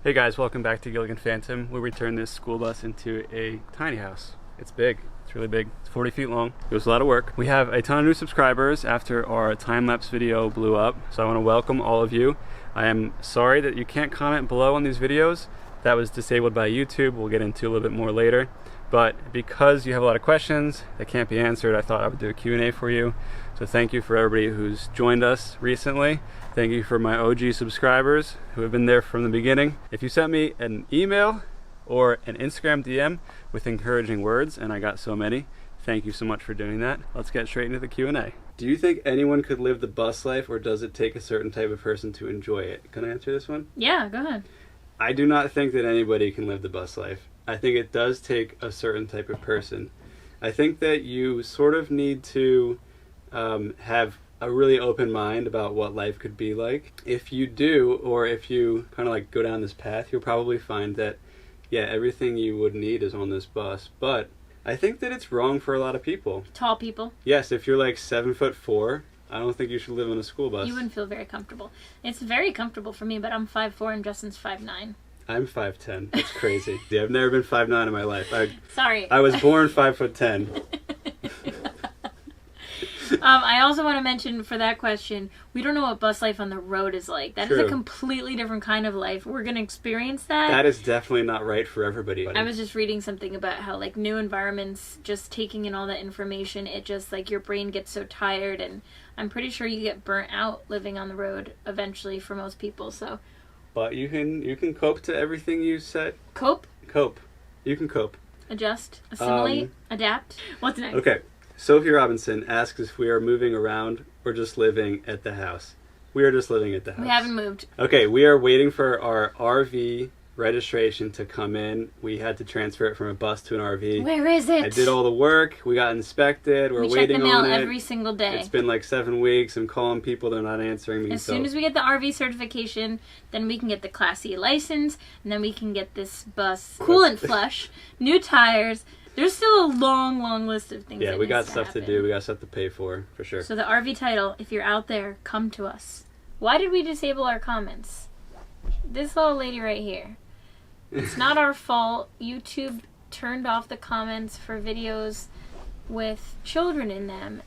Hey guys, welcome back to Gilligan Phantom, where we turn this school bus into a tiny house. It's big. It's really big. It's 40 feet long. It was a lot of work. We have a ton of new subscribers after our time-lapse video blew up, so I want to welcome all of you. I am sorry that you can't comment below on these videos. That was disabled by YouTube. We'll get into a little bit more later. But because you have a lot of questions that can't be answered, I thought I would do a Q&A for you. So thank you for everybody who's joined us recently. Thank you for my OG subscribers who have been there from the beginning. If you sent me an email or an Instagram DM with encouraging words, and I got so many, thank you so much for doing that. Let's get straight into the Q&A. Do you think anyone could live the bus life, or does it take a certain type of person to enjoy it? Can I answer this one? Yeah, go ahead. I do not think that anybody can live the bus life. I think it does take a certain type of person. I think that you sort of need to have a really open mind about what life could be like. If you do, or if you kind of like go down this path, you'll probably find that, yeah, everything you would need is on this bus. But I think that it's wrong for a lot of people. Tall people. Yes, if you're like 7'4", I don't think you should live on a school bus. You wouldn't feel very comfortable. It's very comfortable for me, but I'm 5'4" and Justin's 5'9". I'm 5'10". That's crazy. Yeah, I've never been 5'9" in my life. Sorry. I was born 5'10". I also want to mention for that question, we don't know what bus life on the road is like. That is a completely different kind of life. We're going to experience that. That is definitely not right for everybody. I was just reading something about how like new environments, just taking in all that information, it just like your brain gets so tired, and I'm pretty sure you get burnt out living on the road eventually for most people. So, but you can cope to everything you said. Cope. You can cope. Adjust. Assimilate. Adapt. What's next? Okay. Sophie Robinson asks if we are moving around or just living at the house. We are just living at the house. We haven't moved. Okay, we are waiting for our RV registration to come in. We had to transfer it from a bus to an RV. Where is it? I did all the work. We got inspected. We're waiting on it. We check the mail every single day. It's been like 7 weeks. I'm calling people. They're not answering me. As soon as we get the RV certification, then we can get the Class C license, and then we can get this bus coolant flush, new tires. There's still a long, long list of things. Yeah, we got stuff to do. We got stuff to pay for sure. So the RV title, if you're out there, come to us. Why did we disable our comments? This little lady right here. It's not our fault. YouTube turned off the comments for videos with children in them.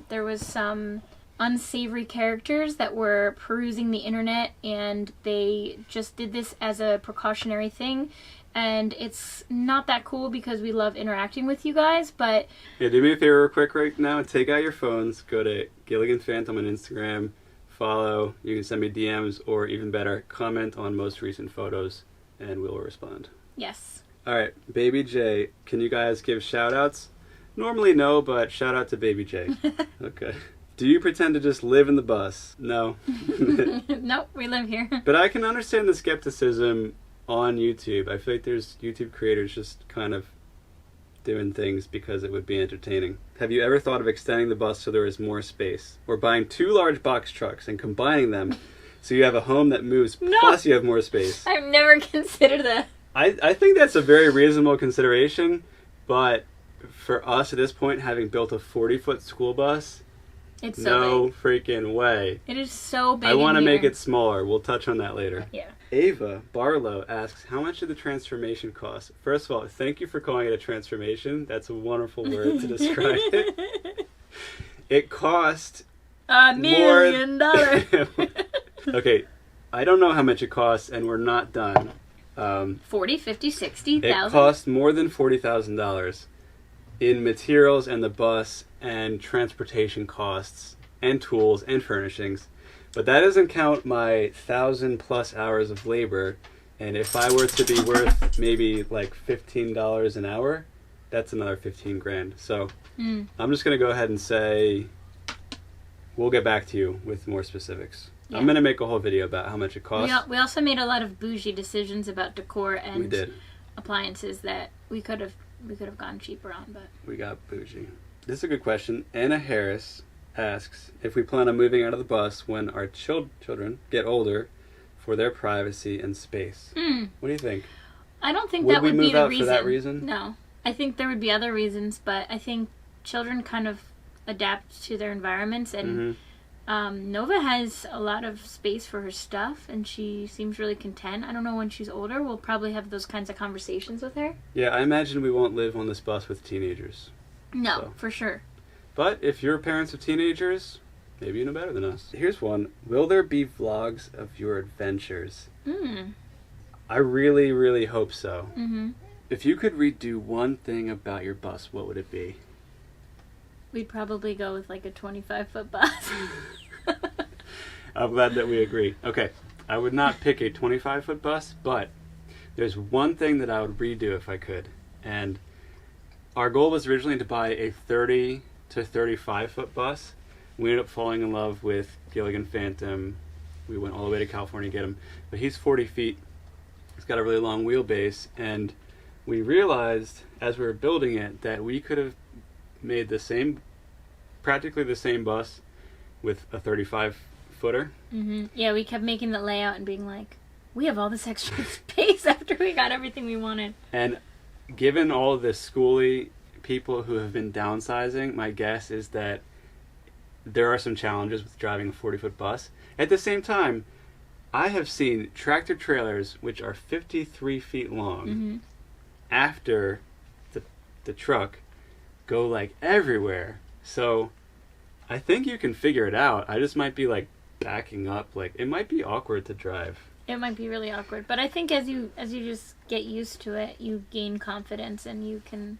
There was some unsavory characters that were perusing the internet, and they just did this as a precautionary thing. And it's not that cool because we love interacting with you guys, but... Yeah, do me a favor real quick right now. Take out your phones. Go to Gilligan Phantom on Instagram. Follow. You can send me DMs, or even better, comment on most recent photos, and we'll respond. Yes. Alright, Baby J. Can you guys give shout-outs? Normally no, but shout-out to Baby J. Okay. Do you pretend to just live in the bus? No. Nope, we live here. But I can understand the skepticism on YouTube. I feel like there's YouTube creators just kind of doing things because it would be entertaining. Have you ever thought of extending the bus so there is more space? Or buying 2 large box trucks and combining them so you have a home that moves, plus you have more space? I've never considered that. I think that's a very reasonable consideration, but for us at this point, having built a 40-foot school bus, it's so no big. Freaking way. It is so big. I want to make it smaller. We'll touch on that later. Yeah. Ava Barlow asks, how much did the transformation cost? First of all, thank you for calling it a transformation. That's a wonderful word to describe it. It cost $1 million. Okay, I don't know how much it costs, and we're not done. 40, 50, 60,000. It cost more than $40,000 in materials and the bus and transportation costs and tools and furnishings. But that doesn't count my 1,000+ hours of labor, and if I were to be worth maybe like $15 an hour, that's another 15 grand. So I'm just going to go ahead and say we'll get back to you with more specifics. Yeah. I'm going to make a whole video about how much it costs. We also made a lot of bougie decisions about decor and we did. Appliances that we could have gone cheaper on, but we got bougie. This is a good question. Anna Harris asks if we plan on moving out of the bus when our children get older for their privacy and space. What do you think? I don't think that would be the reason. Would we move out for that reason? No. I think there would be other reasons, but I think children kind of adapt to their environments, and Nova has a lot of space for her stuff, and she seems really content. I don't know, when she's older, we'll probably have those kinds of conversations with her. Yeah, I imagine we won't live on this bus with teenagers. No, So. for sure. But if you're parents of teenagers, maybe you know better than us. Here's one. Will there be vlogs of your adventures? I really, really hope so. If you could redo one thing about your bus, what would it be? We'd probably go with like a 25-foot bus. I'm glad that we agree. Okay, I would not pick a 25-foot bus, but there's one thing that I would redo if I could. And our goal was originally to buy a 30 to 35-foot bus. We ended up falling in love with Gilligan Phantom. We went all the way to California to get him. But he's 40 feet. He's got a really long wheelbase. And we realized as we were building it that we could have made practically the same bus with a 35-footer. Yeah, we kept making the layout and being like, we have all this extra space after we got everything we wanted. And given all of the schooly people who have been downsizing, my guess is that there are some challenges with driving a 40-foot bus. At the same time, I have seen tractor trailers which are 53 feet long after the truck go like everywhere. So I think you can figure it out. I just might be like backing up. Like, it might be awkward to drive. It might be really awkward, but I think as you just get used to it, you gain confidence and you can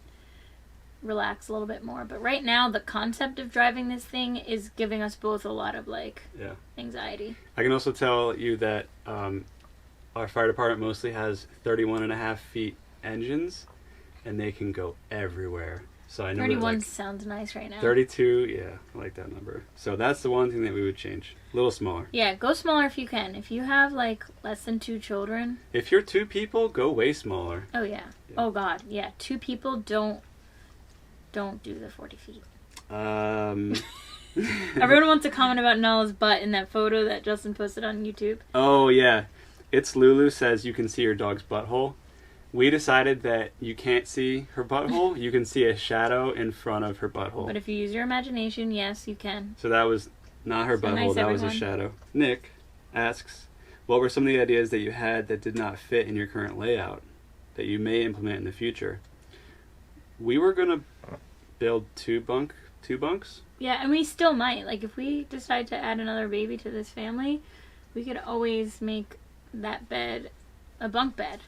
relax a little bit more. But right now, the concept of driving this thing is giving us both a lot of anxiety. I can also tell you that our fire department mostly has 31.5 feet engines, and they can go everywhere. So I know 31 sounds nice right now. 32, yeah, I like that number. So that's the one thing that we would change. A little smaller. Yeah, go smaller if you can. If you have less than 2 children. If you're 2 people, go way smaller. Oh yeah. Oh god, yeah. 2 people don't do the 40 feet. Everyone wants to comment about Nala's butt in that photo that Justin posted on YouTube. Oh yeah, it's Lulu says you can see your dog's butthole. We decided that you can't see her butthole. You can see a shadow in front of her butthole. But if you use your imagination, yes, you can. So that was not her butthole, nice, that everyone. was a shadow. Nick asks, what were some of the ideas that you had that did not fit in your current layout that you may implement in the future? We were going to build two bunks. Yeah, and we still might. If we decide to add another baby to this family, we could always make that bed a bunk bed.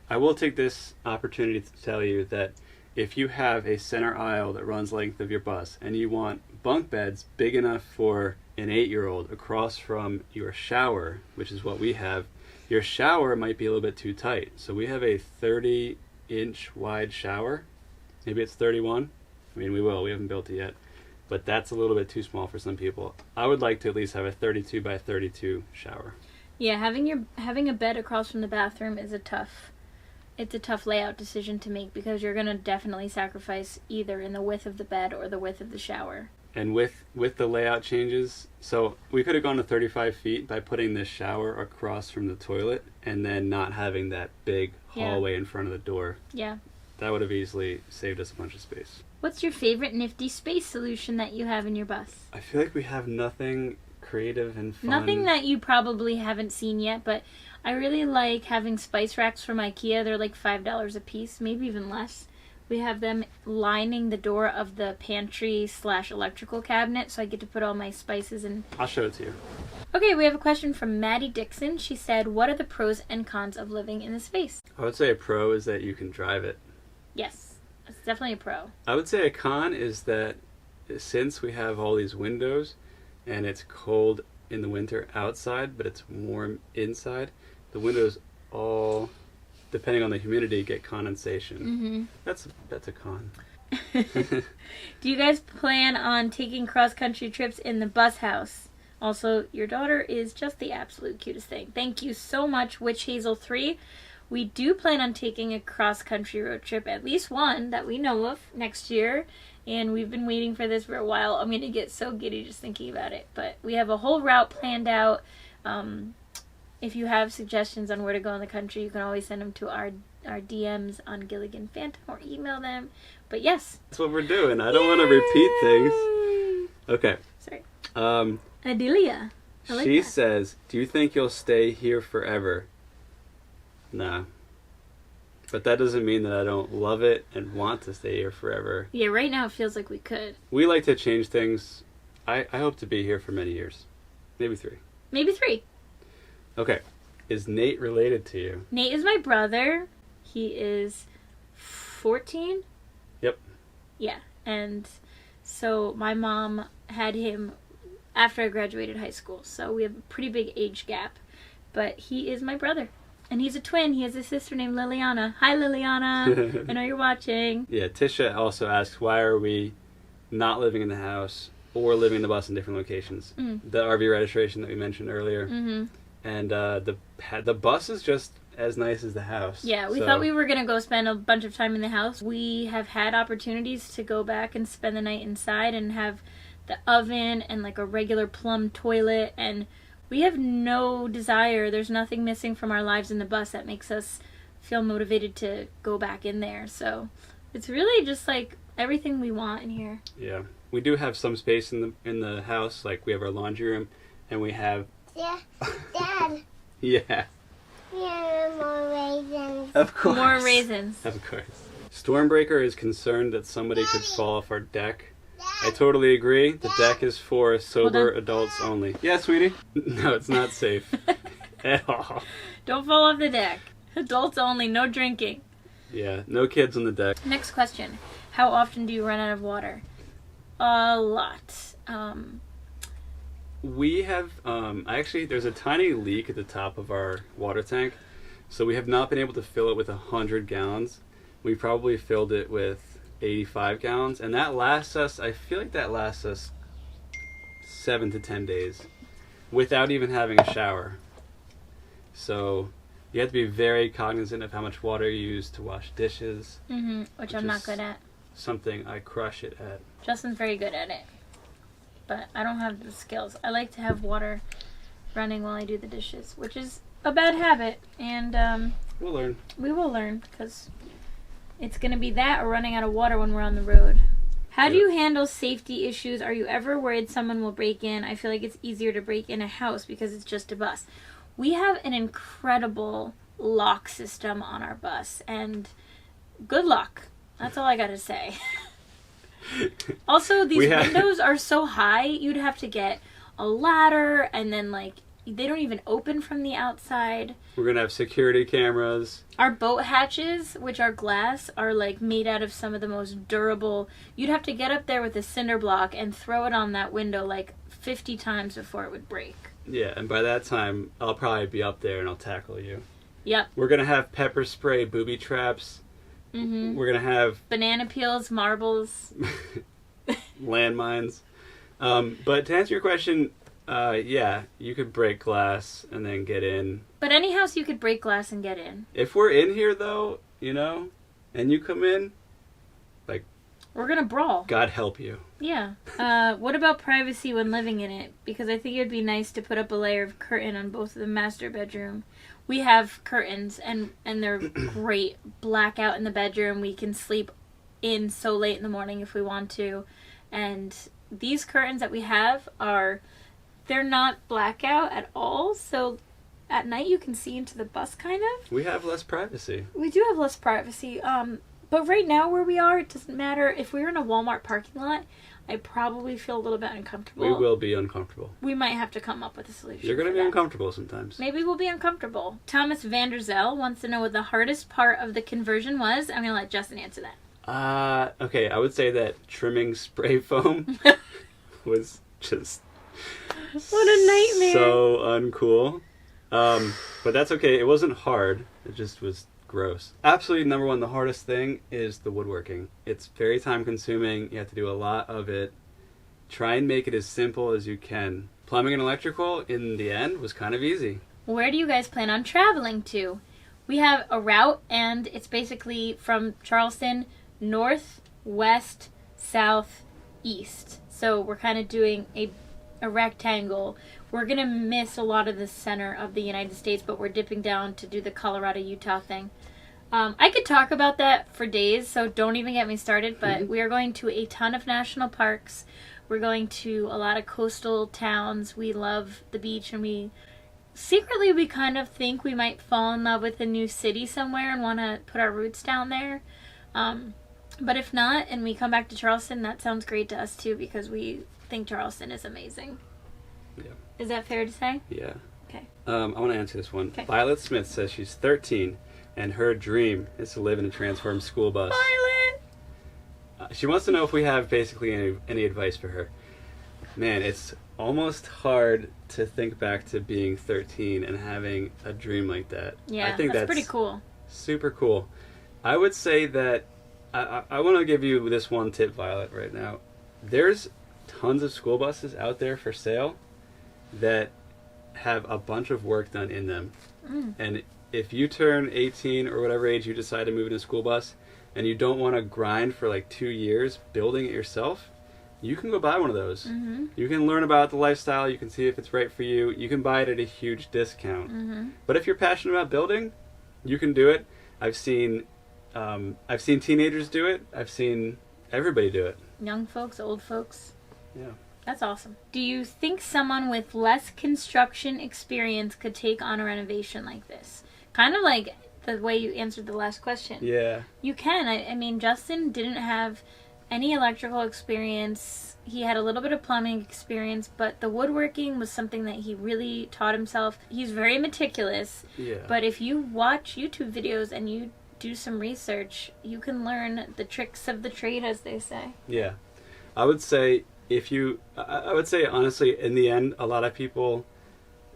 I will take this opportunity to tell you that if you have a center aisle that runs the length of your bus and you want bunk beds big enough for an 8-year-old across from your shower, which is what we have, your shower might be a little bit too tight. So we have a 30-inch wide shower. Maybe it's 31. I mean, we haven't built it yet. But that's a little bit too small for some people. I would like to at least have a 32 by 32 shower. Yeah, having a bed across from the bathroom is a tough layout decision to make, because you're going to definitely sacrifice either in the width of the bed or the width of the shower. And with the layout changes, so we could have gone to 35 feet by putting this shower across from the toilet and then not having that big hallway in front of the door. Yeah. That would have easily saved us a bunch of space. What's your favorite nifty space solution that you have in your bus? I feel like we have nothing creative and fun. Nothing that you probably haven't seen yet, but I really like having spice racks from IKEA. They're like $5 a piece, maybe even less. We have them lining the door of the pantry/electrical cabinet, so I get to put all my spices in. I'll show it to you. Okay, we have a question from Maddie Dixon. She said, what are the pros and cons of living in the space? I would say a pro is that you can drive it. Yes, it's definitely a pro. I would say a con is that since we have all these windows and it's cold in the winter outside, but it's warm inside, the windows all, depending on the humidity, get condensation. That's a con. Do you guys plan on taking cross-country trips in the bus house? Also, your daughter is just the absolute cutest thing. Thank you so much, Witch Hazel 3. We do plan on taking a cross-country road trip, at least one that we know of, next year. And we've been waiting for this for a while. I'm going to get so giddy just thinking about it. But we have a whole route planned out. If you have suggestions on where to go in the country, you can always send them to our DMs on Gilligan Phantom or email them. But yes. That's what we're doing. I don't want to repeat things. Okay. Sorry. Adelia. I like She that. says, do you think you'll stay here forever? Nah. But that doesn't mean that I don't love it and want to stay here forever. Yeah, right now it feels like we could. We like to change things. I hope to be here for many years. Maybe 3. Maybe 3. Okay. Is Nate related to you? Nate is my brother. He is 14. Yep. Yeah, and so my mom had him after I graduated high school, so we have a pretty big age gap. But he is my brother, and he's a twin. He has a sister named Liliana. Hi, Liliana. I know you're watching. Yeah, Tisha also asks, why are we not living in the house or living in the bus in different locations? The RV registration that we mentioned earlier. Mm-hmm. And the bus is just as nice as the house. Yeah, we thought we were going to go spend a bunch of time in the house. We have had opportunities to go back and spend the night inside and have the oven and like a regular plumb toilet, and we have no desire. There's nothing missing from our lives in the bus that makes us feel motivated to go back in there. So it's really just like everything we want in here. Yeah. We do have some space in the house, like we have our laundry room, and we have... Yeah, Dad. Yeah. Yeah, more raisins. Of course. More raisins. Of course. Stormbreaker is concerned that somebody could fall off our deck. I totally agree. The deck is for sober adults only. Yeah, sweetie? No, it's not safe. At all. Don't fall off the deck. Adults only, no drinking. Yeah, no kids on the deck. Next question. How often do you run out of water? A lot. We have, actually, there's a tiny leak at the top of our water tank, so we have not been able to fill it with 100 gallons. We probably filled it with 85 gallons, and that lasts us, I feel like that lasts us 7 to 10 days without even having a shower. So you have to be very cognizant of how much water you use to wash dishes. Which I'm not good at. Something I crush it at. Justin's very good at it, but I don't have the skills. I like to have water running while I do the dishes, which is a bad habit, and we'll learn. We will learn, because it's going to be that or running out of water when we're on the road. How do you handle safety issues? Are you ever worried someone will break in? I feel like it's easier to break in a house because it's just a bus. We have an incredible lock system on our bus, and good luck. That's all I got to say. Also, these windows are so high, you'd have to get a ladder, and then, like, they don't even open from the outside. We're going to have security cameras. Our boat hatches, which are glass, are, like, made out of some of the most durable... You'd have to get up there with a cinder block and throw it on that window, like, 50 times before it would break. Yeah, and by that time, I'll probably be up there and I'll tackle you. Yep. We're going to have pepper spray booby traps. We're going to have... banana peels, marbles. landmines. But to answer your question, yeah, you could break glass and then get in. But any house you could break glass and get in. If we're in here, though, you know, and you come in, like... we're going to brawl. God help you. Yeah. What about privacy when living in it? Because I think it would be nice to put up a layer of curtain on both of the master bedroom. We have curtains, and they're great. Blackout in the bedroom. We can sleep in so late in the morning if we want to. And these curtains that we have they're not blackout at all. So at night you can see into the bus, kind of. We have less privacy. We do have less privacy. But right now where we are, it doesn't matter. If we were in a Walmart parking lot, I probably feel a little bit uncomfortable. We will be uncomfortable. We might have to come up with a solution. You're going to be uncomfortable sometimes. Maybe we'll be uncomfortable. Thomas Vanderzell wants to know what the hardest part of the conversion was. I'm going to let Justin answer that. Okay, I would say that trimming spray foam was just... what a nightmare. So uncool. But that's okay. It wasn't hard. It just was gross. Absolutely number one, the hardest thing is the woodworking. It's very time consuming. You have to do a lot of it. Try and make it as simple as you can. Plumbing and electrical, in the end, was kind of easy. Where do you guys plan on traveling to? We have a route, and it's basically from Charleston, north, west, south, east. So we're kind of doing a rectangle. We're going to miss a lot of the center of the United States, but we're dipping down to do the Colorado-Utah thing. I could talk about that for days, so don't even get me started, but we are going to a ton of national parks. We're going to a lot of coastal towns. We love the beach, and we kind of think we might fall in love with a new city somewhere and want to put our roots down there. But if not, and we come back to Charleston, that sounds great to us too, because we think Charleston is amazing. Yeah. Is that fair to say? Yeah. Okay. I want to answer this one. Okay. Violet Smith says she's 13 and her dream is to live in a transformed school bus. Violet! She wants to know if we have basically any advice for her. Man, it's almost hard to think back to being 13 and having a dream like that. Yeah, I think that's pretty cool. Super cool. I would say that I want to give you this one tip, Violet, right now. There's tons of school buses out there for sale that have a bunch of work done in them. And if you turn 18 or whatever age you decide to move in a school bus and you don't want to grind for like 2 years building it yourself, you can go buy one of those. You can learn about the lifestyle. You can see if it's right for you. You can buy it at a huge discount. But if you're passionate about building, you can do it. I've seen teenagers do it. I've seen everybody do it. Young folks, old folks. Yeah. That's awesome. Do you think someone with less construction experience could take on a renovation like this? Kind of like the way you answered the last question. Yeah. You can. I mean, Justin didn't have any electrical experience. He had a little bit of plumbing experience, but the woodworking was something that he really taught himself. He's very meticulous. Yeah. But if you watch YouTube videos and you do some research, you can learn the tricks of the trade, as they say. Yeah. I would say honestly, in the end, a lot of people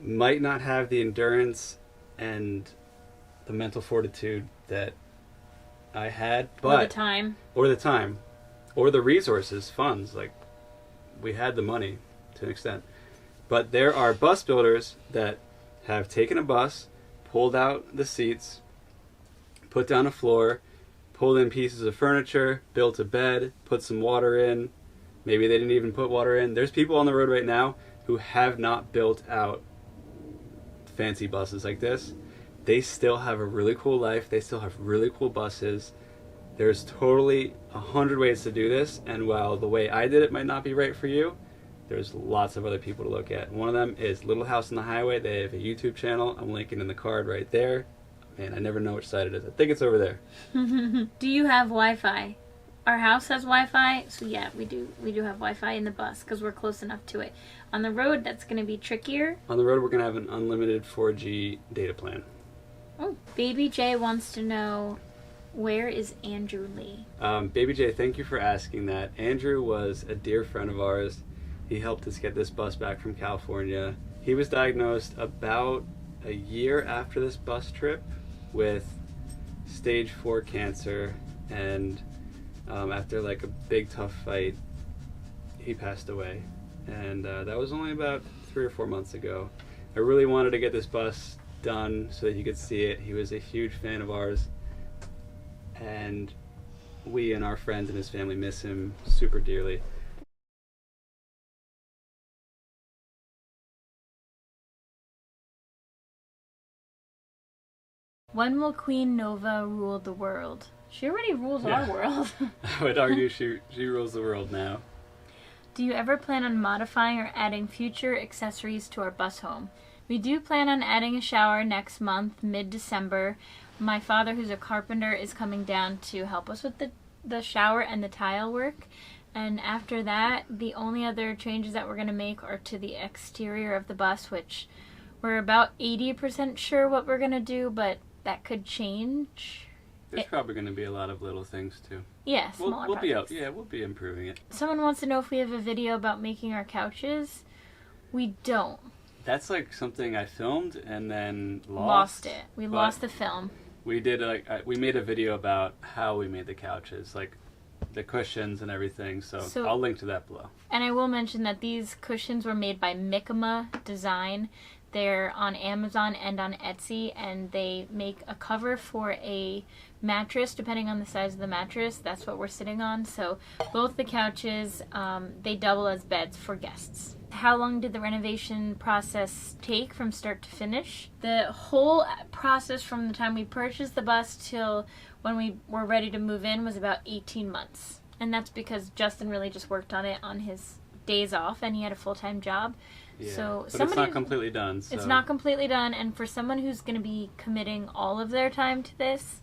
might not have the endurance and the mental fortitude that I had, but Or the time. Or the resources, funds. Like, we had the money to an extent. But there are bus builders that have taken a bus, pulled out the seats, put down a floor, pulled in pieces of furniture, built a bed, put some water in. Maybe they didn't even put water in. There's people on the road right now who have not built out fancy buses like this. They still have a really cool life. They still have really cool buses. There's totally 100 ways to do this, and while the way I did it might not be right for you, there's lots of other people to look at. One of them is Little House on the Highway. They have a YouTube channel. I'm linking in the card right there. Man, I never know which side it is. I think it's over there. Do you have Wi-Fi? Our house has Wi-Fi, so yeah, we do have Wi-Fi in the bus because we're close enough to it. On the road, that's going to be trickier. On the road, we're going to have an unlimited 4G data plan. Oh, Baby J wants to know, where is Andrew Lee? Baby J, thank you for asking that. Andrew was a dear friend of ours. He helped us get this bus back from California. He was diagnosed about a year after this bus trip with stage 4 cancer, and after like a big tough fight, he passed away. And that was only about 3 or 4 months ago. I really wanted to get this bus done so that you could see it. He was a huge fan of ours, and we and our friends and his family miss him super dearly. When will Queen Nova rule the world? She already rules our world. I would argue she rules the world now. Do you ever plan on modifying or adding future accessories to our bus home? We do plan on adding a shower next month, mid-December. My father, who's a carpenter, is coming down to help us with the shower and the tile work. And after that, the only other changes that we're going to make are to the exterior of the bus, which we're about 80% sure what we're going to do, but that could change. There's probably going to be a lot of little things too. Yeah, smaller projects. We'll be improving it. Someone wants to know if we have a video about making our couches. We don't. That's like something I filmed and then Lost it. We lost the film. We did we made a video about how we made the couches, like the cushions and everything. So I'll link to that below. And I will mention that these cushions were made by Mikama Design. They're on Amazon and on Etsy, and they make a cover for a mattress depending on the size of the mattress. That's what we're sitting on. So both the couches, they double as beds for guests. How long did the renovation process take from start to finish? The whole process from the time we purchased the bus till when we were ready to move in was about 18 months. And that's because Justin really just worked on it on his days off, and he had a full-time job. Yeah, So but it's not completely done. So. It's not completely done, and for someone who's going to be committing all of their time to this,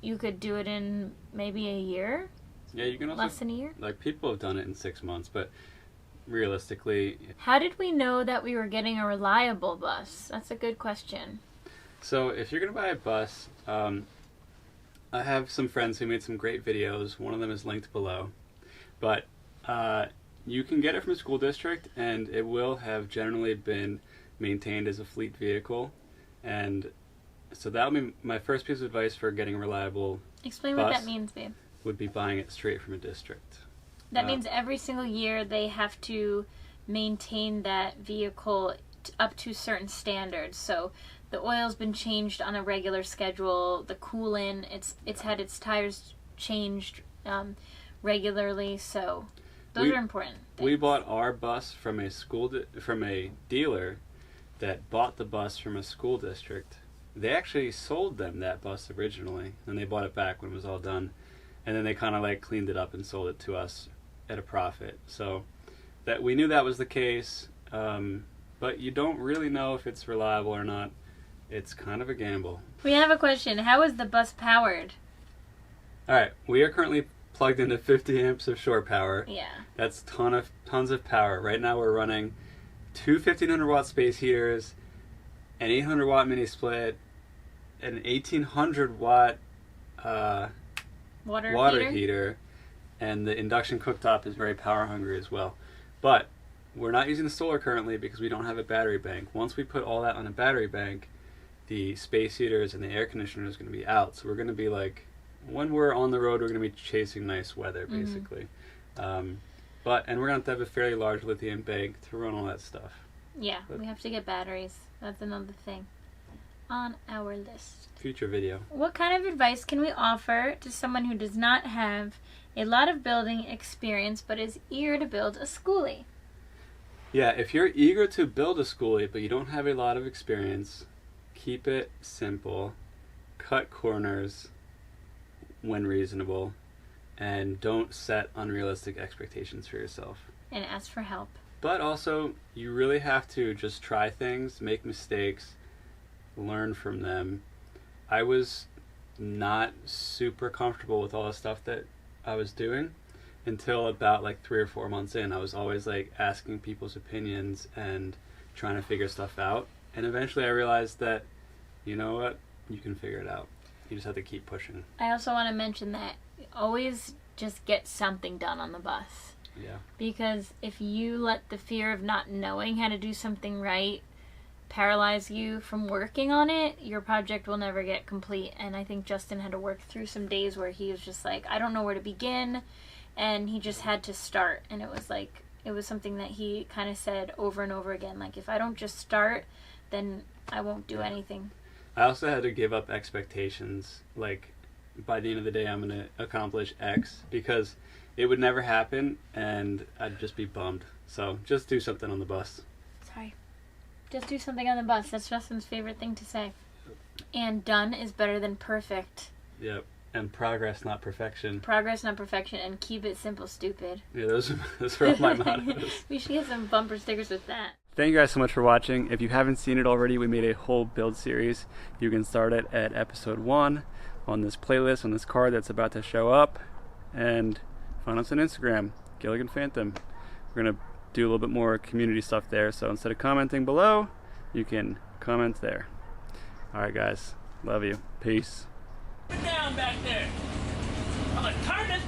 you could do it in maybe a year. Yeah, you can also, less than a year. Like, people have done it in 6 months, but realistically. How did we know that we were getting a reliable bus? That's a good question. So if you're gonna buy a bus, I have some friends who made some great videos. One of them is linked below, but you can get it from a school district, and it will have generally been maintained as a fleet vehicle, and so that would be my first piece of advice for getting a reliable Explain bus what that means, babe. would be buying it straight from a district. That means every single year they have to maintain that vehicle up to certain standards. So the oil's been changed on a regular schedule. The coolant, it's had its tires changed regularly. So those are important things. We bought our bus from a from a dealer that bought the bus from a school district. They actually sold them that bus originally, and they bought it back when it was all done, and then they kind of like cleaned it up and sold it to us at a profit. So that we knew that was the case, but you don't really know if it's reliable or not. It's kind of a gamble. We have a question. How is the bus powered? All right, we are currently plugged into 50 amps of shore power. Yeah. That's tons of power. Right now we're running two 1500 watt space heaters, an 800 watt mini split, an 1800 watt water heater, and the induction cooktop is very power hungry as well. But we're not using the solar currently because we don't have a battery bank. Once we put all that on a battery bank, the space heaters and the air conditioner is going to be out. So we're going to be like, when we're on the road, we're going to be chasing nice weather, basically. And we're going to have a fairly large lithium bank to run all that stuff. Yeah, we have to get batteries. That's another thing on our list. Future video. What kind of advice can we offer to someone who does not have a lot of building experience but is eager to build a schoolie? Yeah, if you're eager to build a schoolie but you don't have a lot of experience, keep it simple, cut corners when reasonable, and don't set unrealistic expectations for yourself. And ask for help. But also, you really have to just try things, make mistakes, learn from them. I was not super comfortable with all the stuff that I was doing until about like 3 or 4 months in. I was always like asking people's opinions and trying to figure stuff out. And eventually I realized that, you know what, you can figure it out. You just have to keep pushing. I also want to mention that always just get something done on the bus. Yeah. Because if you let the fear of not knowing how to do something right paralyze you from working on it, your project will never get complete. And I think Justin had to work through some days where he was just like, I don't know where to begin. And he just had to start. And it was like, it was something that he kind of said over and over again. Like, if I don't just start, then I won't do anything. I also had to give up expectations. Like, by the end of the day, I'm going to accomplish X, because it would never happen, and I'd just be bummed. So just do something on the bus. Sorry. Just do something on the bus. That's Justin's favorite thing to say. And done is better than perfect. Yep. And progress, not perfection. Progress, not perfection. And keep it simple, stupid. Yeah, those are all my mottos. We should get some bumper stickers with that. Thank you guys so much for watching. If you haven't seen it already, we made a whole build series. You can start it at episode 1 on this playlist, on this card that's about to show up. And find us on Instagram, Gilligan Phantom. We're going to do a little bit more community stuff there. So instead of commenting below, you can comment there. Alright guys, love you. Peace. Get down back there. I'm gonna turn this